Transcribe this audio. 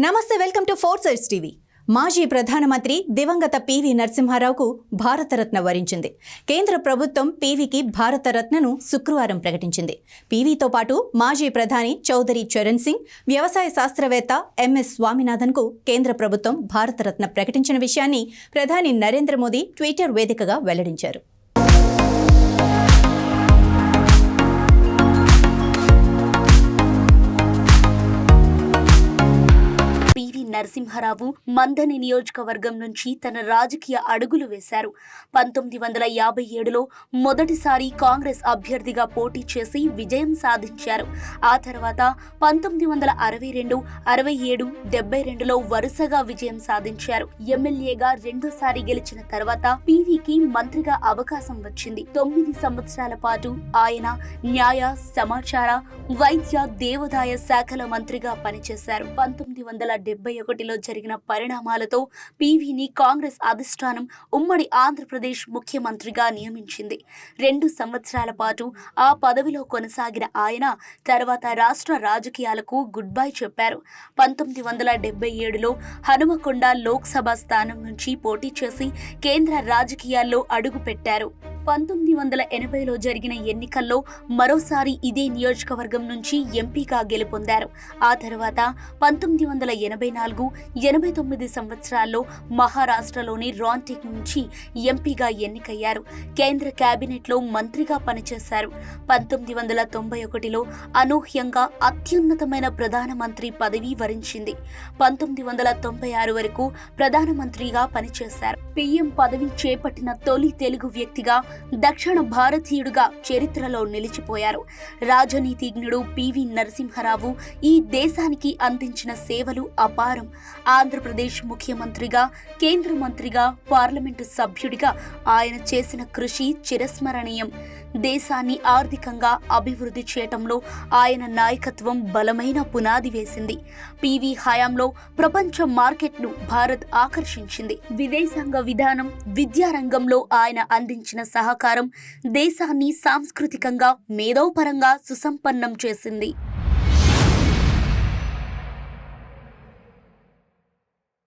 నమస్తే, welcome to four sides TV. మాజీ ప్రధానమంత్రి దివంగత పివి నరసింహారావుకు భారతరత్న వరించింది. కేంద్ర ప్రభుత్వం పివికి భారతరత్నను శుక్రవారం ప్రకటించింది. పివితో పాటు మాజీ ప్రధాని చౌదరి చరణ్ సింగ్, వ్యవసాయ శాస్త్రవేత్త ఎంఎస్ స్వామినాథన్కు కేంద్ర ప్రభుత్వం భారతరత్న ప్రకటించిన విషయాన్ని ప్రధాని నరేంద్ర మోదీ ట్విట్టర్ వేదికగా వెల్లడించారు. నరసింహారావు మందని నియోజకవర్గం నుంచి తన రాజకీయ అడుగులు వేశారు. 1957లో మొదటిసారి కాంగ్రెస్ అభ్యర్థిగా పోటీ చేసి విజయం సాధించారు. ఆ తర్వాత 1962, 67, 72లో వరుసగా విజయం సాధించారు. ఎమ్మెల్యేగా రెండోసారి గెలిచిన తర్వాత పివికి మంత్రిగా అవకాశం వచ్చింది. 9 సంవత్సరాల పాటు ఆయన న్యాయ, సమాచార, వైద్య, దేవాదాయ శాఖల మంత్రిగా పనిచేశారు. 1971లో జరిగిన పరిణామాలతో పివిని కాంగ్రెస్ అధిష్టానం ఉమ్మడి ఆంధ్రప్రదేశ్ ముఖ్యమంత్రిగా నియమించింది. 2 సంవత్సరాల పాటు ఆ పదవిలో కొనసాగిన ఆయన తర్వాత రాష్ట్ర రాజకీయాలకు గుడ్ బై చెప్పారు. 1977లో హనుమకొండ లోక్సభ స్థానం నుంచి పోటీ చేసి కేంద్ర రాజకీయాల్లో అడుగుపెట్టారు. 1980లో జరిగిన ఎన్నికల్లో మరోసారి ఇదే నియోజకవర్గం నుంచి ఎంపీగా గెలుపొందారు. ఆ తర్వాత 1984, 89 సంవత్సరాల్లో మహారాష్ట్రలోని రాంటెక్ నుంచి ఎంపీగా ఎన్నికయ్యారు. కేంద్ర కేబినెట్లో మంత్రిగా పనిచేశారు. 1991లో అనూహ్యంగా అత్యున్నతమైన ప్రధానమంత్రి పదవి వరించింది. 1996 వరకు ప్రధానమంత్రిగా పనిచేశారు. పీఎం పదవి చేపట్టిన తొలి తెలుగు వ్యక్తిగా, దక్షిణ భారతీయుడుగా చరిత్రలో నిలిచిపోయారు. రాజనీతిజ్ఞుడు పివి నరసింహారావు ఈ దేశానికి అందించిన సేవలు అపారం. ఆంధ్రప్రదేశ్ ముఖ్యమంత్రిగా, కేంద్ర మంత్రిగా, పార్లమెంటు సభ్యుడిగా ఆయన చేసిన కృషి చిరస్మరణీయం. దేశాన్ని ఆర్థికంగా అభివృద్ధి చేయటంలో ఆయన నాయకత్వం బలమైన పునాది వేసింది. పివి హయాంలో ప్రపంచ మార్కెట్ను భారత్ ఆకర్షించింది. విదేశాంగ విధానం, విద్యారంగంలో ఆయన అందించిన సహకారం దేశాన్ని సాంస్కృతికంగా, మేధోపరంగా సుసంపన్నం చేసింది.